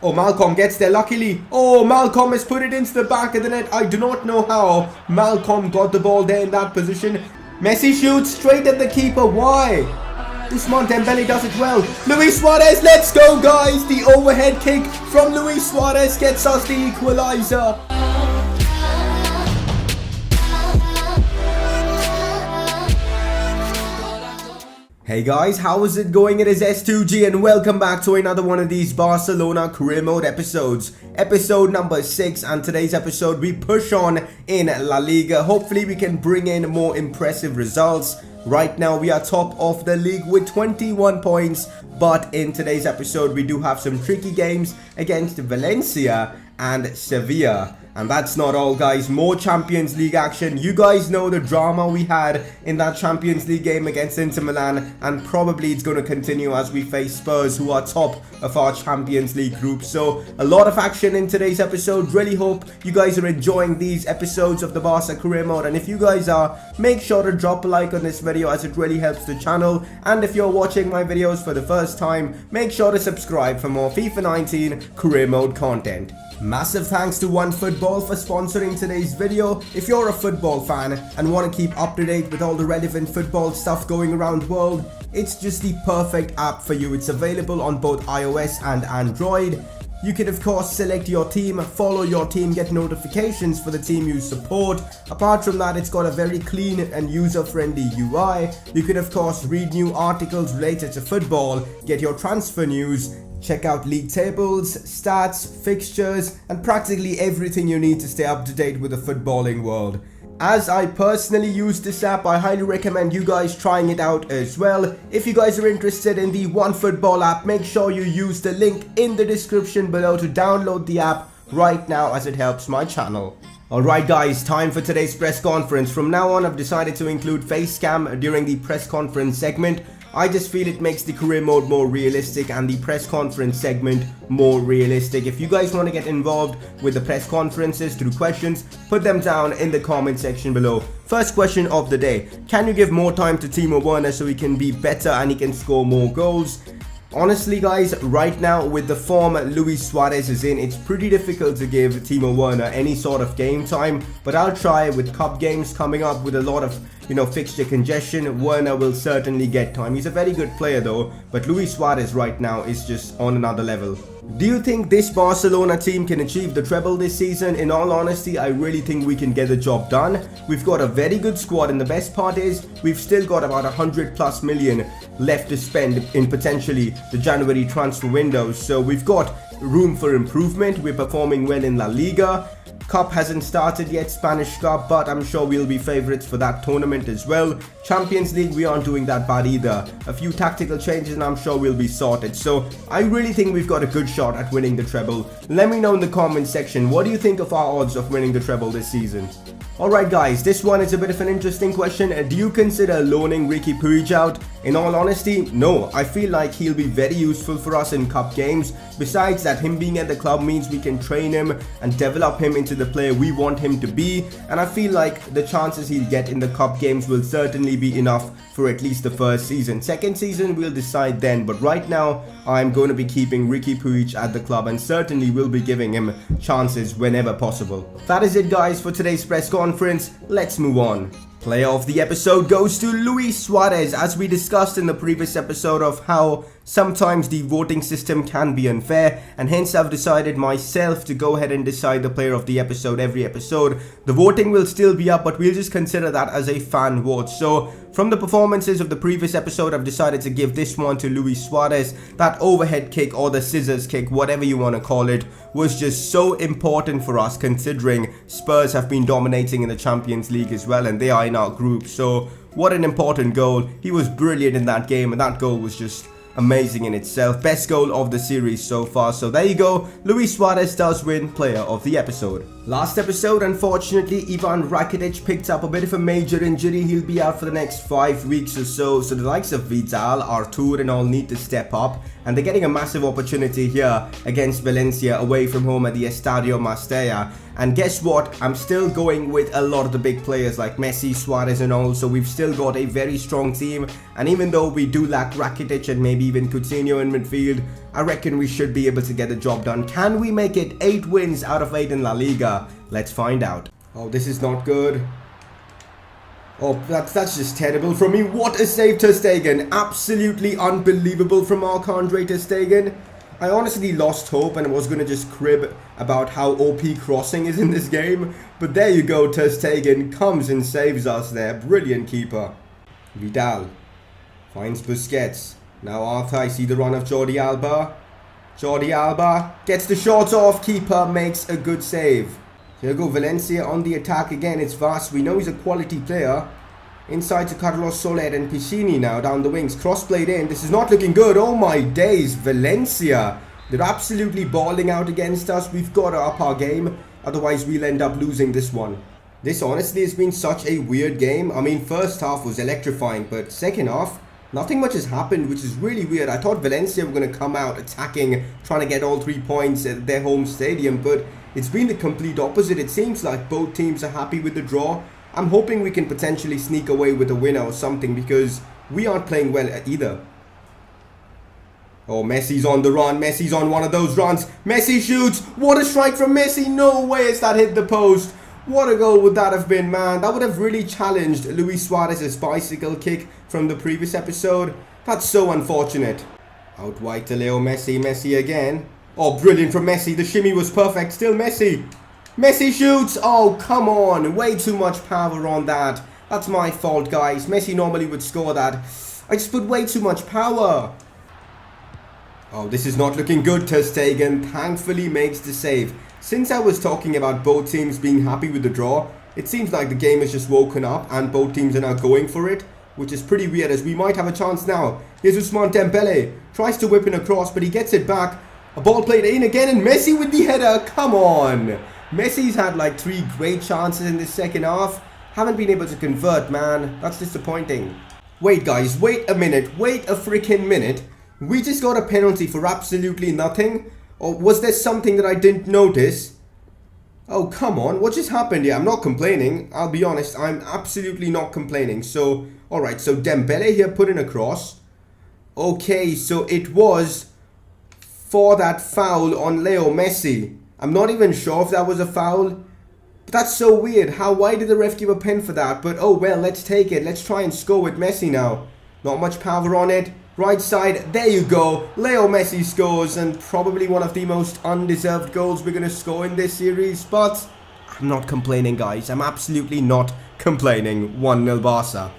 Oh, Malcolm gets there luckily. Oh, Malcolm has put it into the back of the net. I do not know how Malcolm got the ball there in that position. Messi shoots straight at the keeper. Why? Ousmane Dembele does it well. Luis Suarez, let's go guys. The overhead kick from Luis Suarez gets us the equalizer. Hey guys, how is it going? It is S2G and welcome back to another one of these Barcelona career mode episodes. Episode number 6, and today's episode we push on in La Liga. Hopefully we can bring in more impressive results. Right now we are top of the league with 21 points, but in today's episode we do have some tricky games against Valencia and Sevilla. And that's not all guys, more Champions League action. You guys know the drama we had in that Champions League game against Inter Milan, and probably it's going to continue as we face Spurs, who are top of our Champions League group. So a lot of action in today's episode. Really hope you guys are enjoying these episodes of the Barca career mode, and if you guys are, make sure to drop a like on this video as it really helps the channel. And if you're watching my videos for the first time, make sure to subscribe for more FIFA 19 career mode content. Massive thanks to OneFootball for sponsoring today's video. If you're a football fan and want to keep up to date with all the relevant football stuff going around the world, it's just the perfect app for you. It's available on both iOS and Android. You can of course select your team, follow your team, get notifications for the team you support. Apart from that, it's got a very clean and user-friendly UI. You can of course read new articles related to football, get your transfer news, check out league tables, stats, fixtures, and practically everything you need to stay up to date with the footballing world. As I personally use this app, I highly recommend you guys trying it out as well. If you guys are interested in the OneFootball app, make sure you use the link in the description below to download the app right now, as it helps my channel. Alright guys, time for today's press conference. From now on, I've decided to include face cam during the press conference segment. I just feel it makes the career mode more realistic and the press conference segment more realistic. If you guys want to get involved with the press conferences through questions, put them down in the comment section below. First question of the day: can you give more time to Timo Werner so he can be better and he can score more goals? Honestly guys, right now with the form Luis Suarez is in, it's pretty difficult to give Timo Werner any sort of game time, but I'll try. With cup games coming up with a lot of fixture congestion, Werner will certainly get time. He's a very good player though, but Luis Suarez right now is just on another level. Do you think this Barcelona team can achieve the treble this season? In all honesty, I really think we can get the job done. We've got a very good squad, and the best part is we've still got about 100+ million left to spend in potentially the January transfer window. So we've got room for improvement. We're performing well in La Liga. Cup hasn't started yet, Spanish Cup, but I'm sure we'll be favourites for that tournament as well. Champions League, we aren't doing that bad either. A few tactical changes and I'm sure we'll be sorted. So I really think we've got a good shot at winning the treble. Let me know in the comment section, what do you think of our odds of winning the treble this season? Alright guys, this one is a bit of an interesting question. Do you consider loaning Riqui Puig out? In all honesty, no. I feel like he'll be very useful for us in cup games. Besides that, him being at the club means we can train him and develop him into the player we want him to be. And I feel like the chances he'll get in the cup games will certainly be enough for at least the first season. Second season, we'll decide then. But right now, I'm going to be keeping Riqui Puig at the club and certainly will be giving him chances whenever possible. That is it guys for today's press conference. Let's move on. Player of the episode goes to Luis Suarez. As we discussed in the previous episode of how sometimes the voting system can be unfair, and hence I've decided myself to go ahead and decide the player of the episode every episode. The voting will still be up, but we'll just consider that as a fan vote. So from the performances of the previous episode, I've decided to give this one to Luis Suarez. That overhead kick, or the scissors kick, whatever you want to call it, was just so important for us, considering Spurs have been dominating in the Champions League as well, and they are in our group. So what an important goal. He was brilliant in that game, and that goal was just amazing in itself. Best goal of the series so far. So there you go, Luis Suarez does win player of the episode. Last episode, unfortunately, Ivan Rakitic picked up a bit of a major injury. He'll be out for the next 5 weeks or so. So the likes of Vidal, Artur and all need to step up and they're getting a massive opportunity here against Valencia away from home at the Estadio Mestalla. And guess what? I'm still going with a lot of the big players like Messi, Suarez and all, so we've still got a very strong team. And even though we do lack Rakitic and maybe even Coutinho in midfield, I reckon we should be able to get the job done. Can we make it 8 wins out of 8 in La Liga? Let's find out. Oh, this is not good. Oh, that's just terrible from me. What a save, Ter Stegen. Absolutely unbelievable from Marc-Andre Ter Stegen. I honestly lost hope and was going to just crib about how OP crossing is in this game. But there you go, Ter Stegen comes and saves us there. Brilliant keeper. Vidal finds Busquets. Now after I see the run of Jordi Alba. Jordi Alba gets the shot off. Keeper makes a good save. Here go Valencia on the attack again. It's Vas. We know he's a quality player. Inside to Carlos Soler and Piscini now down the wings. Cross played in. This is not looking good. Oh my days. Valencia. They're absolutely balling out against us. We've got to up our game. Otherwise we'll end up losing this one. This honestly has been such a weird game. I mean, first half was electrifying, but second half, nothing much has happened, which is really weird. I thought Valencia were going to come out attacking, trying to get all 3 points at their home stadium, but it's been the complete opposite. It seems like both teams are happy with the draw. I'm hoping we can potentially sneak away with a winner or something because we aren't playing well either. Oh, Messi's on the run. Messi's on one of those runs. Messi shoots. What a strike from Messi. No way has that hit the post. What a goal would that have been, man. That would have really challenged Luis Suarez's bicycle kick from the previous episode. That's so unfortunate. Out wide to Leo Messi. Messi again. Oh, brilliant from Messi. The shimmy was perfect. Still Messi. Messi shoots. Oh, come on. Way too much power on that. That's my fault, guys. Messi normally would score that. I just put way too much power. Oh, this is not looking good. Ter Stegen thankfully makes the save. Since I was talking about both teams being happy with the draw, it seems like the game has just woken up and both teams are now going for it, which is pretty weird as we might have a chance now. Here's Ousmane Dembele. Tries to whip in across, but he gets it back. A ball played in again and Messi with the header. Come on. Messi's had like 3 great chances in this second half. Haven't been able to convert, man. That's disappointing. Wait, guys. Wait a minute. Wait a freaking minute. We just got a penalty for absolutely nothing. Or was there something that I didn't notice? Oh, come on. What just happened here? I'm not complaining. I'll be honest. I'm absolutely not complaining. So, alright. So, Dembele here put in a cross. Okay, so it was for that foul on Leo Messi. I'm not even sure if that was a foul. But that's so weird. Why did the ref give a pen for that? But oh well, let's take it. Let's try and score with Messi now. Not much power on it. Right side, there you go. Leo Messi scores and probably one of the most undeserved goals we're going to score in this series. But I'm not complaining, guys. I'm absolutely not complaining. 1-0 Barca.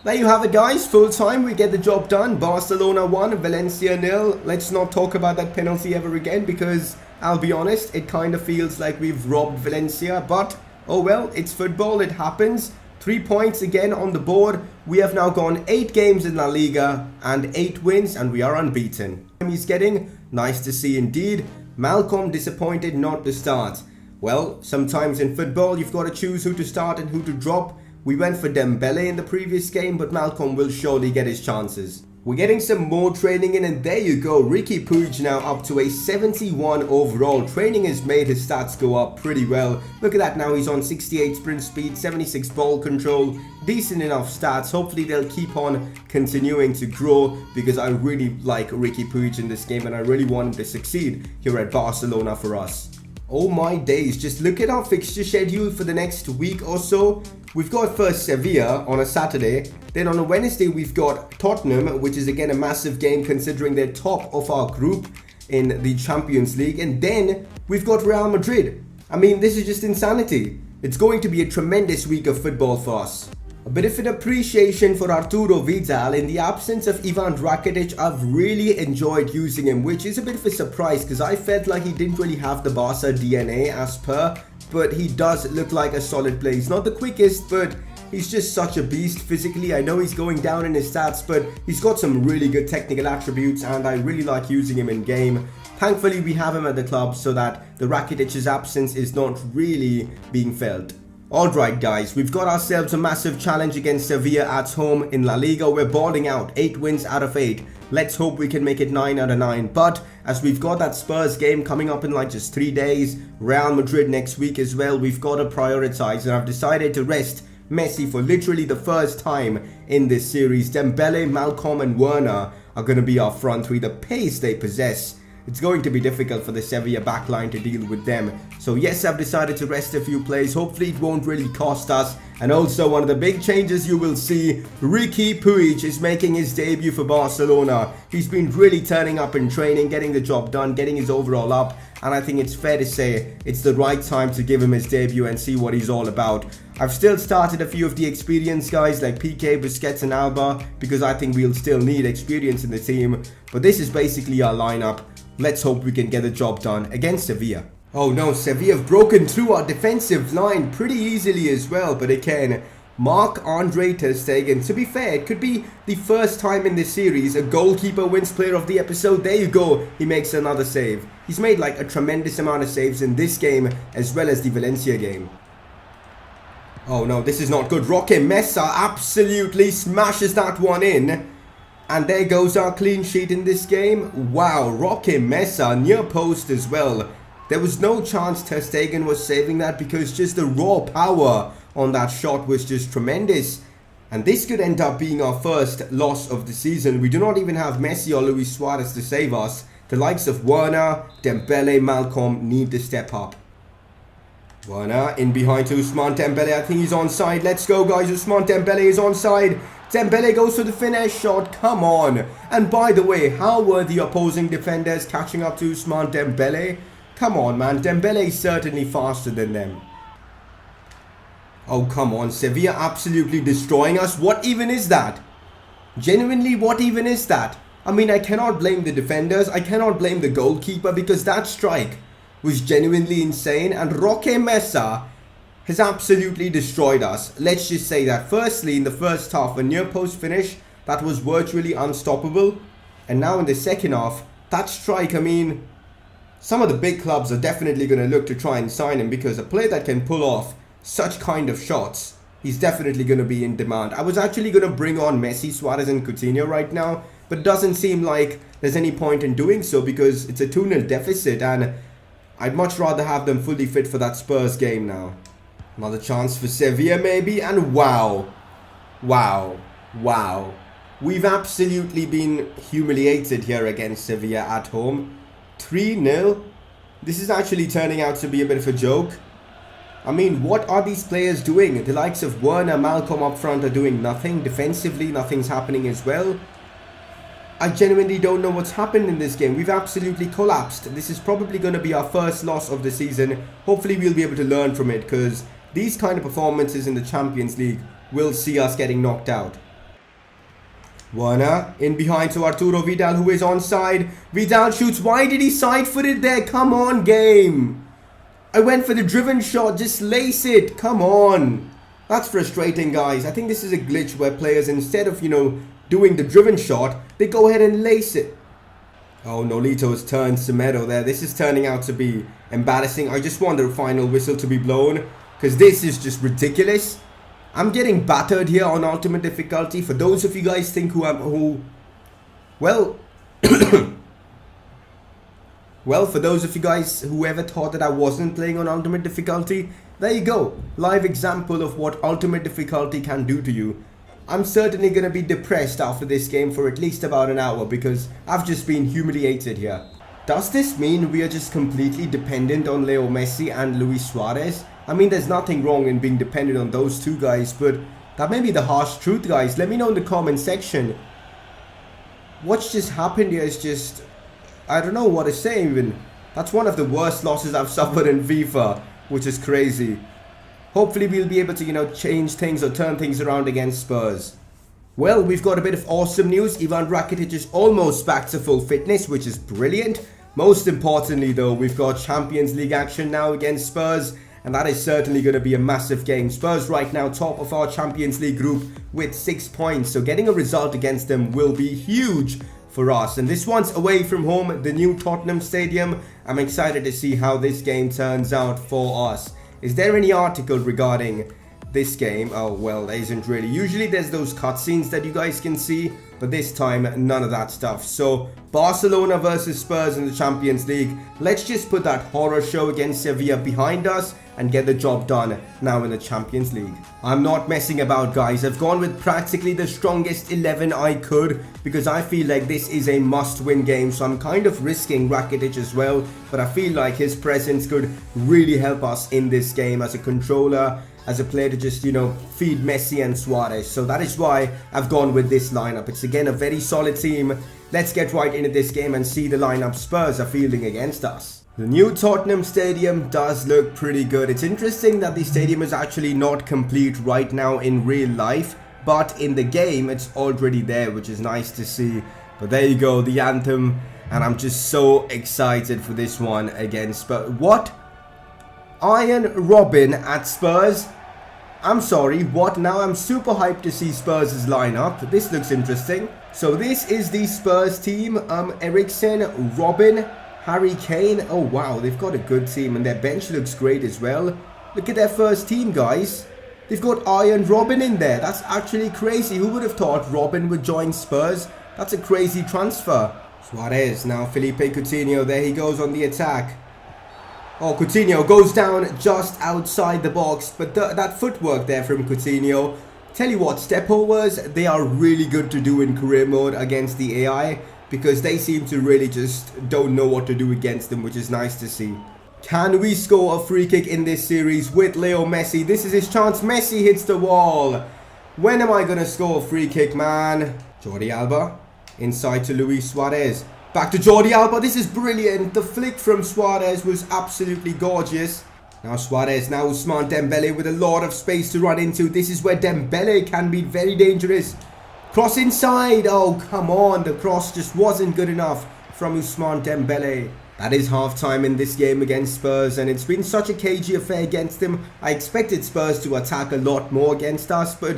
There you have it, guys. Full time, we get the job done. Barcelona 1, Valencia 0. Let's not talk about that penalty ever again because I'll be honest, it kind of feels like we've robbed Valencia. But oh well, it's football. It happens. 3 points again on the board. We have now gone 8 games in La Liga and 8 wins and we are unbeaten. He's getting nice to see indeed. Malcolm disappointed not to start. Well, sometimes in football you've got to choose who to start and who to drop. We went for Dembele in the previous game, but Malcolm will surely get his chances. We're getting some more training in and there you go. Riqui Puig now up to a 71 overall. Training has made his stats go up pretty well. Look at that now, he's on 68 sprint speed, 76 ball control. Decent enough stats. Hopefully they'll keep on continuing to grow because I really like Riqui Puig in this game and I really want him to succeed here at Barcelona for us. Oh my days, just look at our fixture schedule for the next week or so. We've got first Sevilla on a Saturday, then on a Wednesday we've got Tottenham, which is again a massive game considering they're top of our group in the Champions League, and then we've got Real Madrid. I mean, this is just insanity. It's going to be a tremendous week of football for us. A bit of an appreciation for Arturo Vidal. In the absence of Ivan Rakitic, I've really enjoyed using him, which is a bit of a surprise because I felt like he didn't really have the Barca DNA as per, but he does look like a solid player. He's not the quickest, but he's just such a beast physically. I know he's going down in his stats, but he's got some really good technical attributes and I really like using him in game. Thankfully, we have him at the club so that the Rakitic's absence is not really being felt. Alright guys, we've got ourselves a massive challenge against Sevilla at home in La Liga. We're balling out, 8 wins out of 8. Let's hope we can make it 9 out of 9. But as we've got that Spurs game coming up in like just 3 days, Real Madrid next week as well, we've got to prioritize, and I've decided to rest Messi for literally the first time in this series. Dembele, Malcolm and Werner are going to be our front three. The pace they possess, it's going to be difficult for the Sevilla backline to deal with them. So yes, I've decided to rest a few players. Hopefully it won't really cost us. And also one of the big changes you will see, Riqui Puig is making his debut for Barcelona. He's been really turning up in training, getting the job done, getting his overall up. And I think it's fair to say it's the right time to give him his debut and see what he's all about. I've still started a few of the experienced guys like PK, Busquets and Alba, because I think we'll still need experience in the team. But this is basically our lineup. Let's hope we can get the job done against Sevilla. Oh no, Sevilla have broken through our defensive line pretty easily as well. But again, Marc-Andre ter Stegen, to be fair, it could be the first time in this series a goalkeeper wins player of the episode. There you go, he makes another save. He's made like a tremendous amount of saves in this game as well as the Valencia game. Oh no, this is not good. Roque Mesa absolutely smashes that one in. And there goes our clean sheet in this game. Wow, Roque Mesa near post as well. There was no chance ter Stegen was saving that because just the raw power on that shot was just tremendous. And this could end up being our first loss of the season. We do not even have Messi or Luis Suarez to save us. The likes of Werner, Dembele, Malcolm need to step up. Werner in behind to Ousmane Dembele. I think he's onside. Let's go guys, Ousmane Dembele is onside. Dembele goes for the finesse shot, come on. And by the way, how were the opposing defenders catching up to Ousmane Dembele? Come on man, Dembele is certainly faster than them. Oh come on, Sevilla absolutely destroying us. What even is that? Genuinely, what even is that? I mean, I cannot blame the defenders, I cannot blame the goalkeeper because that strike was genuinely insane. And Roque Mesa has absolutely destroyed us. Let's just say that. Firstly, in the first half, a near post finish that was virtually unstoppable. And now in the second half, that strike, I mean, some of the big clubs are definitely going to look to try and sign him because a player that can pull off such kind of shots, he's definitely going to be in demand. I was actually going to bring on Messi, Suarez and Coutinho right now, but it doesn't seem like there's any point in doing so because it's a 2-0 deficit and I'd much rather have them fully fit for that Spurs game now. Another chance for Sevilla maybe, and wow. We've absolutely been humiliated here against Sevilla at home. 3-0. This is actually turning out to be a bit of a joke. I mean, what are these players doing? The likes of Werner, Malcolm up front are doing nothing. Defensively, nothing's happening as well. I genuinely don't know what's happened in this game. We've absolutely collapsed. This is probably going to be our first loss of the season. Hopefully we'll be able to learn from it because these kind of performances in the Champions League will see us getting knocked out. Werner in behind to Arturo Vidal, who is onside. Vidal shoots. Why did he side-foot it there? Come on, game. I went for the driven shot. Just lace it. Come on. That's frustrating, guys. I think this is a glitch where players, instead of, doing the driven shot, they go ahead and lace it. Oh, Nolito's turned Semedo there. This is turning out to be embarrassing. I just want the final whistle to be blown because this is just ridiculous. I'm getting battered here on ultimate difficulty. For those of you guys think well, for those of you guys who ever thought that I wasn't playing on ultimate difficulty, there you go. Live example of what ultimate difficulty can do to you. I'm certainly going to be depressed after this game for at least about an hour because I've just been humiliated here. Does this mean we are just completely dependent on Leo Messi and Luis Suarez? I mean, there's nothing wrong in being dependent on those two guys, but that may be the harsh truth, guys. Let me know in the comment section. What's just happened here is just, I don't know what to say even. That's one of the worst losses I've suffered in FIFA, which is crazy. Hopefully we'll be able to, change things or turn things around against Spurs. Well, we've got a bit of awesome news. Ivan Rakitic is almost back to full fitness, which is brilliant. Most importantly though, we've got Champions League action now against Spurs, and that is certainly going to be a massive game. Spurs right now top of our Champions League group with 6 points, so getting a result against them will be huge for us. And this one's away from home, the new Tottenham Stadium. I'm excited to see how this game turns out for us. Is there any article regarding this game. Oh, well, there isn't really. Usually there's those cutscenes that you guys can see, but this time, none of that stuff. So, Barcelona versus Spurs in the Champions League. Let's just put that horror show against Sevilla behind us and get the job done now in the Champions League. I'm not messing about, guys. I've gone with practically the strongest 11 I could because I feel like this is a must-win game. So I'm kind of risking Rakitic as well, but I feel like his presence could really help us in this game as a controller, as a player to just, you know, feed Messi and Suarez. So that is why I've gone with this lineup. It's again a very solid team. Let's get right into this game and see the lineup Spurs are fielding against us. The new Tottenham Stadium does look pretty good. It's interesting that the stadium is actually not complete right now in real life, but in the game it's already there, which is nice to see. But there you go, the anthem, and I'm just so excited for this one against Spurs. What? Arjen Robben at Spurs? I'm sorry, what? Now I'm super hyped to see Spurs' lineup. This looks interesting. So this is the Spurs team. Eriksen, Robben, Harry Kane. Oh wow, they've got a good team and their bench looks great as well. Look at their first team, guys. They've got Arjen Robben in there. That's actually crazy. Who would have thought Robben would join Spurs? That's a crazy transfer. Suarez, now Felipe Coutinho. There he goes on the attack. Oh, Coutinho goes down just outside the box, but that footwork there from Coutinho. Tell you what, stepovers, they are really good to do in career mode against the AI because they seem to really just don't know what to do against them, which is nice to see. Can we score a free kick in this series with Leo Messi? This is his chance. Messi hits the wall. When am I going to score a free kick, man? Jordi Alba, inside to Luis Suarez. Back to Jordi Alba. This is brilliant. The flick from Suarez was absolutely gorgeous. Now Suarez, now Ousmane Dembele with a lot of space to run into. This is where Dembele can be very dangerous. Cross inside. Oh, come on. The cross just wasn't good enough from Ousmane Dembele. That is half-time in this game against Spurs, and it's been such a cagey affair against them. I expected Spurs to attack a lot more against us, but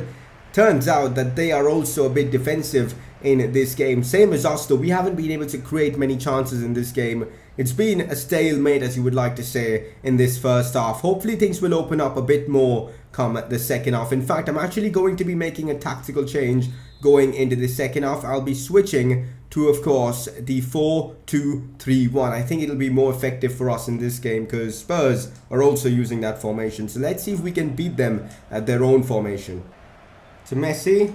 turns out that they are also a bit defensive in this game. Same as us though, we haven't been able to create many chances in this game. It's been a stalemate, as you would like to say, in this first half. Hopefully things will open up a bit more come the second half. In fact, I'm actually going to be making a tactical change going into the second half. I'll be switching to, of course, the 4-2-3-1. I think it'll be more effective for us in this game because Spurs are also using that formation. So let's see if we can beat them at their own formation. To Messi.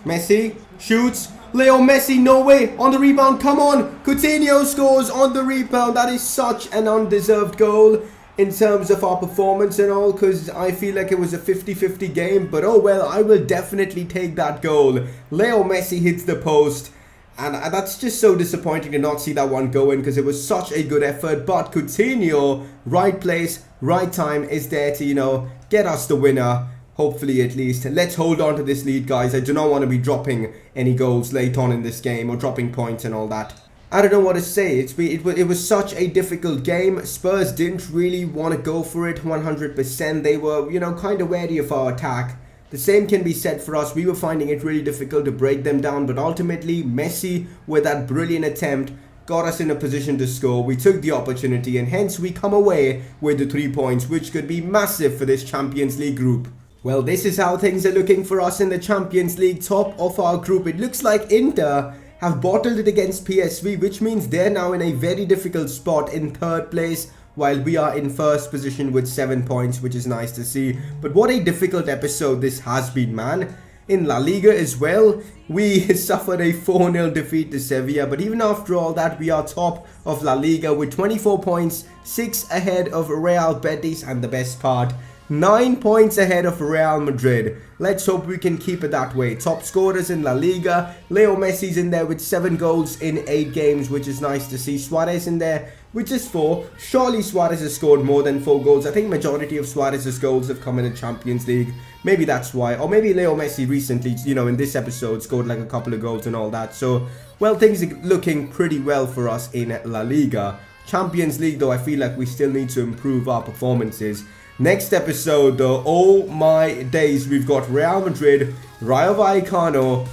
Messi shoots. Leo Messi, no way. On the rebound, come on. Coutinho scores on the rebound. That is such an undeserved goal in terms of our performance and all, because I feel like it was a 50-50 game. But oh well, I will definitely take that goal. Leo Messi hits the post. And that's just so disappointing to not see that one go in because it was such a good effort. But Coutinho, right place, right time, is there to, you know, get us the winner. Hopefully, at least. Let's hold on to this lead, guys. I do not want to be dropping any goals late on in this game or dropping points and all that. I don't know what to say. It was such a difficult game. Spurs didn't really want to go for it 100%. They were, you know, kind of wary of our attack. The same can be said for us. We were finding it really difficult to break them down. But ultimately, Messi, with that brilliant attempt, got us in a position to score. We took the opportunity and hence we come away with the 3 points, which could be massive for this Champions League group. Well, this is how things are looking for us in the Champions League, top of our group. It looks like Inter have bottled it against PSV, which means they're now in a very difficult spot in third place, while we are in first position with 7 points, which is nice to see. But what a difficult episode this has been, man. In La Liga as well, we suffered a 4-0 defeat to Sevilla, but even after all that, we are top of La Liga with 24 points, 6 ahead of Real Betis, and the best part, 9 points ahead of Real Madrid. Let's hope we can keep it that way. Top scorers in La Liga. Leo Messi's in there with 7 goals in 8 games, which is nice to see. Suarez in there, which is 4. Surely Suarez has scored more than 4 goals. I think majority of Suarez's goals have come in the Champions League. Maybe that's why. Or maybe Leo Messi recently, you know, in this episode, scored like a couple of goals and all that. So, well, things are looking pretty well for us in La Liga. Champions League, though, I feel like we still need to improve our performances. Next episode though, oh my days, we've got Real Madrid, Rayo Vallecano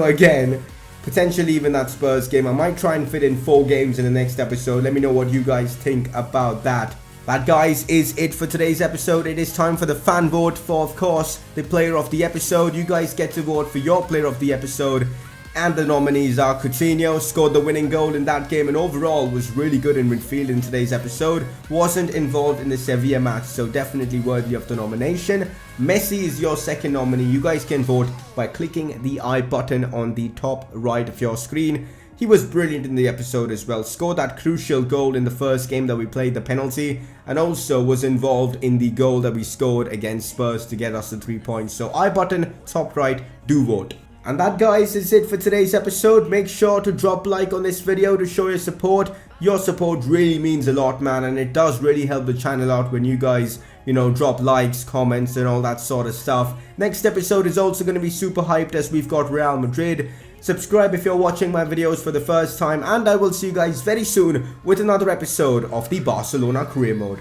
again, potentially even that Spurs game. I might try and fit in 4 games in the next episode. Let me know what you guys think about that. That, guys, is it for today's episode. It is time for the fan vote for, of course, the player of the episode. You guys get to vote for your player of the episode. And the nominees are Coutinho, scored the winning goal in that game and overall was really good in midfield in today's episode. Wasn't involved in the Sevilla match, so definitely worthy of the nomination. Messi is your second nominee. You guys can vote by clicking the I button on the top right of your screen. He was brilliant in the episode as well, scored that crucial goal in the first game that we played, the penalty, and also was involved in the goal that we scored against Spurs to get us the 3 points. So I button, top right, do vote. And that, guys, is it for today's episode. Make sure to drop a like on this video to show your support. Your support really means a lot, man, and it does really help the channel out when you guys, drop likes, comments and all that sort of stuff. Next episode is also going to be super hyped as we've got Real Madrid. Subscribe if you're watching my videos for the first time, and I will see you guys very soon with another episode of the Barcelona Career Mode.